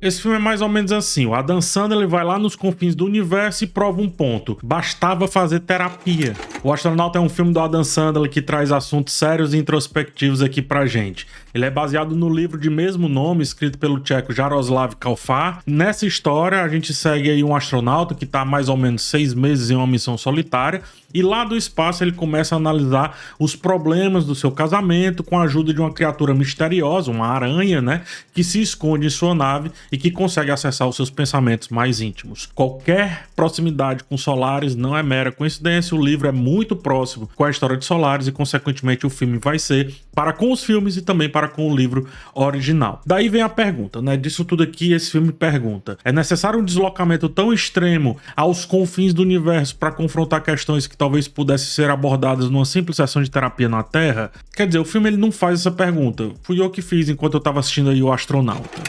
Esse filme é mais ou menos assim, o Adam Sandler ele vai lá nos confins do universo e prova um ponto: bastava fazer terapia. O Astronauta é um filme do Adam Sandler que traz assuntos sérios e introspectivos aqui pra gente. Ele é baseado no livro de mesmo nome, escrito pelo tcheco Jaroslav Kalfar. Nessa história, a gente segue aí um astronauta que tá há mais ou menos 6 meses em uma missão solitária, e lá do espaço ele começa a analisar os problemas do seu casamento com a ajuda de uma criatura misteriosa, uma aranha, né, que se esconde em sua nave e que consegue acessar os seus pensamentos mais íntimos. Qualquer proximidade com Solaris não é mera coincidência, o livro é muito próximo com a história de Solaris e, consequentemente, o filme vai ser para com os filmes e também para com o livro original. Daí vem a pergunta, né, disso tudo aqui esse filme pergunta: é necessário um deslocamento tão extremo aos confins do universo para confrontar questões que talvez pudessem ser abordadas numa simples sessão de terapia na Terra? Quer dizer, o filme ele não faz essa pergunta. Fui eu que fiz enquanto eu estava assistindo aí o Astronauta.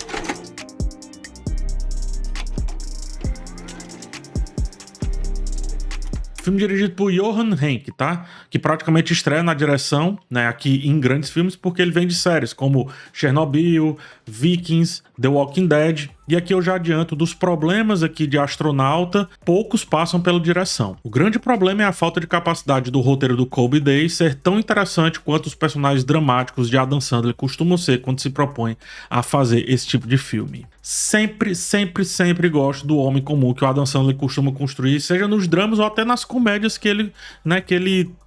Filme dirigido por Johan Henck, tá? Que praticamente estreia na direção, né, aqui em grandes filmes, porque ele vem de séries como Chernobyl, Vikings, The Walking Dead. E aqui eu já adianto, dos problemas aqui de Astronauta, poucos passam pela direção. O grande problema é a falta de capacidade do roteiro do Colby Day ser tão interessante quanto os personagens dramáticos de Adam Sandler costumam ser quando se propõe a fazer esse tipo de filme. Sempre gosto do homem comum que o Adam Sandler costuma construir, seja nos dramas ou até nas comédias que ele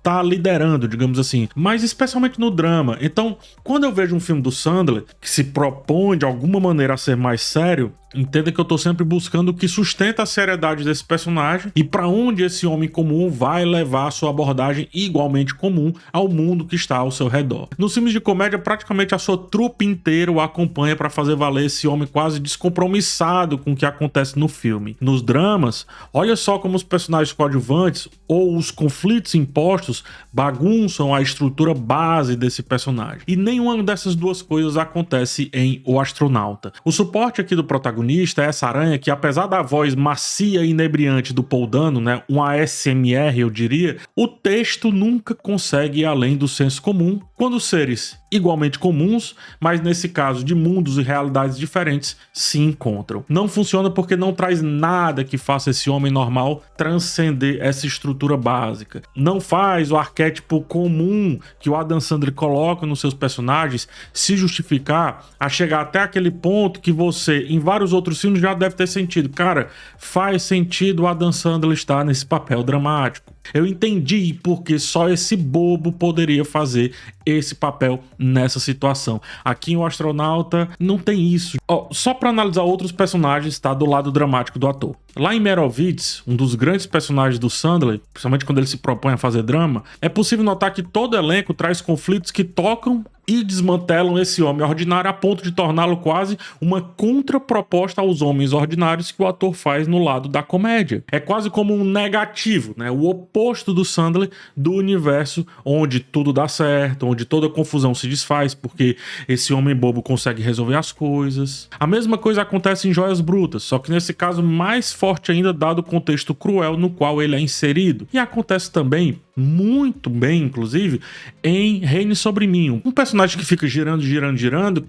tá liderando, digamos assim, mas especialmente no drama. Então, quando eu vejo um filme do Sandler que se propõe de alguma maneira a ser mais sério, entenda que eu tô sempre buscando o que sustenta a seriedade desse personagem e para onde esse homem comum vai levar a sua abordagem igualmente comum ao mundo que está ao seu redor. Nos filmes de comédia, praticamente a sua trupe inteira o acompanha para fazer valer esse homem quase descompromissado com o que acontece no filme. Nos dramas, olha só como os personagens coadjuvantes ou os conflitos impostos bagunçam a estrutura base desse personagem. E nenhuma dessas duas coisas acontece em O Astronauta. O suporte aqui do protagonista é essa aranha que, apesar da voz macia e inebriante do Paul Dano, né, um ASMR eu diria, o texto nunca consegue ir além do senso comum quando seres igualmente comuns, mas nesse caso de mundos e realidades diferentes, se encontram. Não funciona porque não traz nada que faça esse homem normal transcender essa estrutura básica. Não faz o arquétipo comum que o Adam Sandler coloca nos seus personagens se justificar a chegar até aquele ponto que você, em vários outros filmes, já deve ter sentido. Cara, faz sentido o Adam Sandler estar nesse papel dramático. Eu entendi porque só esse bobo poderia fazer esse papel nessa situação. Aqui em O Astronauta não tem isso. Só para analisar outros personagens, tá, do lado dramático do ator. Lá em Merovitz, um dos grandes personagens do Sandler, principalmente quando ele se propõe a fazer drama, é possível notar que todo elenco traz conflitos que tocam e desmantelam esse homem ordinário a ponto de torná-lo quase uma contraproposta aos homens ordinários que o ator faz no lado da comédia. É quase como um negativo, né? O oposto do Sandler do universo onde tudo dá certo, onde toda confusão se desfaz porque esse homem bobo consegue resolver as coisas. A mesma coisa acontece em Joias Brutas, só que nesse caso mais forte ainda dado o contexto cruel no qual ele é inserido. E acontece também muito bem, inclusive, em Reine Sobre Mim. Um personagem que fica girando,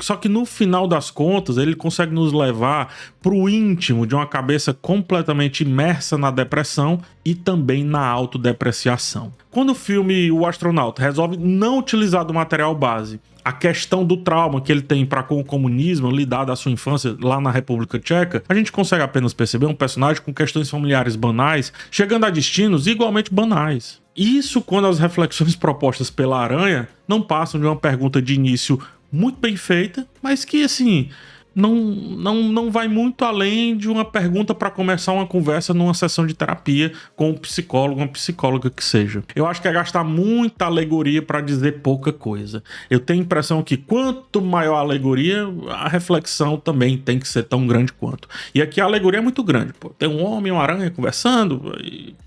só que no final das contas ele consegue nos levar pro íntimo de uma cabeça completamente imersa na depressão e também na autodepreciação. Quando o filme O Astronauta resolve não utilizar do material base a questão do trauma que ele tem para com o comunismo, lidado à sua infância lá na República Tcheca, a gente consegue apenas perceber um personagem com questões familiares banais, chegando a destinos igualmente banais. Isso quando as reflexões propostas pela aranha não passam de uma pergunta de início muito bem feita, mas que, assim, não vai muito além de uma pergunta para começar uma conversa numa sessão de terapia com um psicólogo, uma psicóloga que seja. Eu acho que é gastar muita alegoria para dizer pouca coisa. Eu tenho a impressão que quanto maior a alegoria, a reflexão também tem que ser tão grande quanto. E aqui a alegoria é muito grande. Pô. Tem um homem e uma aranha conversando.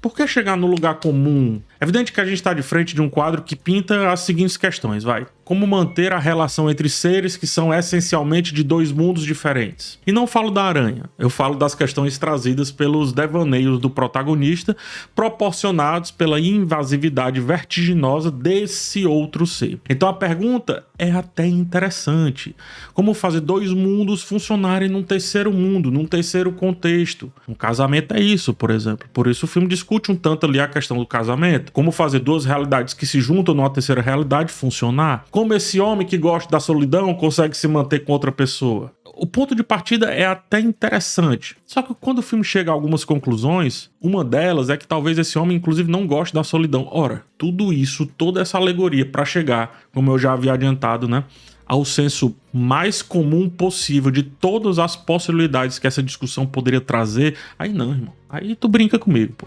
Por que chegar no lugar comum? É evidente que a gente está de frente de um quadro que pinta as seguintes questões, vai. Como manter a relação entre seres que são essencialmente de dois mundos diferentes? E não falo da aranha, eu falo das questões trazidas pelos devaneios do protagonista, proporcionados pela invasividade vertiginosa desse outro ser. Então a pergunta é até interessante. Como fazer dois mundos funcionarem num terceiro mundo, num terceiro contexto? Um casamento é isso, por exemplo. Por isso o filme discute um tanto ali a questão do casamento. Como fazer duas realidades que se juntam numa terceira realidade funcionar? Como esse homem que gosta da solidão consegue se manter com outra pessoa? O ponto de partida é até interessante. Só que quando o filme chega a algumas conclusões, uma delas é que talvez esse homem inclusive não goste da solidão. Ora, tudo isso, toda essa alegoria para chegar, como eu já havia adiantado, né, ao senso mais comum possível de todas as possibilidades que essa discussão poderia trazer, aí não, irmão. Aí tu brinca comigo, pô.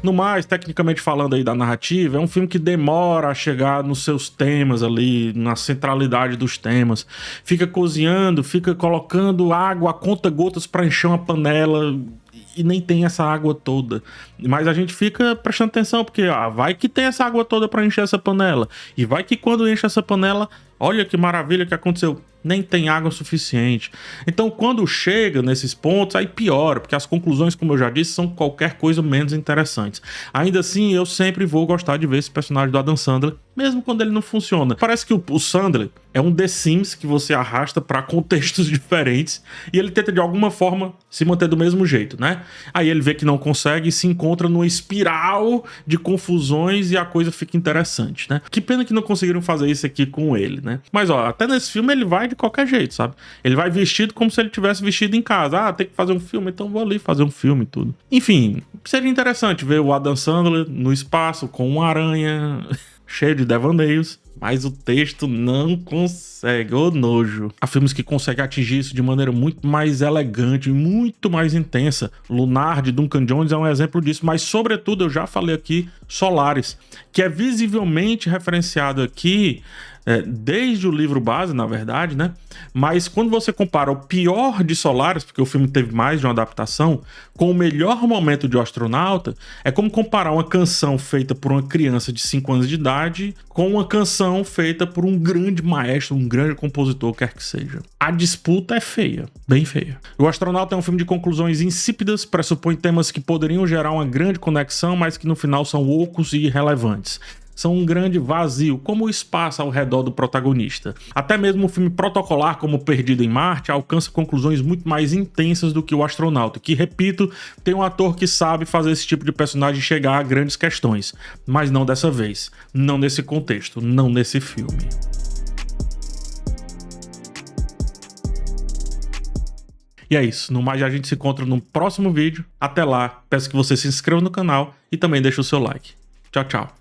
No mais, tecnicamente falando aí da narrativa, é um filme que demora a chegar nos seus temas ali, na centralidade dos temas. Fica cozinhando, fica colocando água a conta-gotas para encher uma panela e nem tem essa água toda. Mas a gente fica prestando atenção, porque vai que tem essa água toda para encher essa panela. E vai que quando enche essa panela, olha que maravilha que aconteceu, nem tem água suficiente. Então quando chega nesses pontos, aí piora, porque as conclusões, como eu já disse, são qualquer coisa menos interessantes. Ainda assim, eu sempre vou gostar de ver esse personagem do Adam Sandler, mesmo quando ele não funciona. Parece que o Sandler é um The Sims que você arrasta para contextos diferentes e ele tenta de alguma forma se manter do mesmo jeito, né? Aí ele vê que não consegue e se encontra numa espiral de confusões e a coisa fica interessante, né? Que pena que não conseguiram fazer isso aqui com ele, né? Mas ó, até nesse filme ele vai de qualquer jeito, sabe? Ele vai vestido como se ele tivesse vestido em casa. Ah, tem que fazer um filme, então vou ali fazer um filme e tudo. Enfim, seria interessante ver o Adam Sandler no espaço com uma aranha cheio de devaneios, mas o texto não consegue, ô nojo. Há filmes que conseguem atingir isso de maneira muito mais elegante, muito mais intensa. Lunar, de Duncan Jones, é um exemplo disso, mas sobretudo, eu já falei aqui, Solaris, que é visivelmente referenciado aqui desde o livro base, na verdade, né? Mas quando você compara o pior de Solaris, porque o filme teve mais de uma adaptação, com o melhor momento de O Astronauta, é como comparar uma canção feita por uma criança de 5 anos de idade com uma canção feita por um grande maestro, um grande compositor, quer que seja. A disputa é feia, bem feia. O Astronauta é um filme de conclusões insípidas, pressupõe temas que poderiam gerar uma grande conexão, mas que no final são ocos e irrelevantes. São um grande vazio, como o espaço ao redor do protagonista. Até mesmo um filme protocolar como Perdido em Marte alcança conclusões muito mais intensas do que O Astronauta, que, repito, tem um ator que sabe fazer esse tipo de personagem chegar a grandes questões. Mas não dessa vez, não nesse contexto, não nesse filme. E é isso, no mais a gente se encontra no próximo vídeo. Até lá, peço que você se inscreva no canal e também deixe o seu like. Tchau, tchau.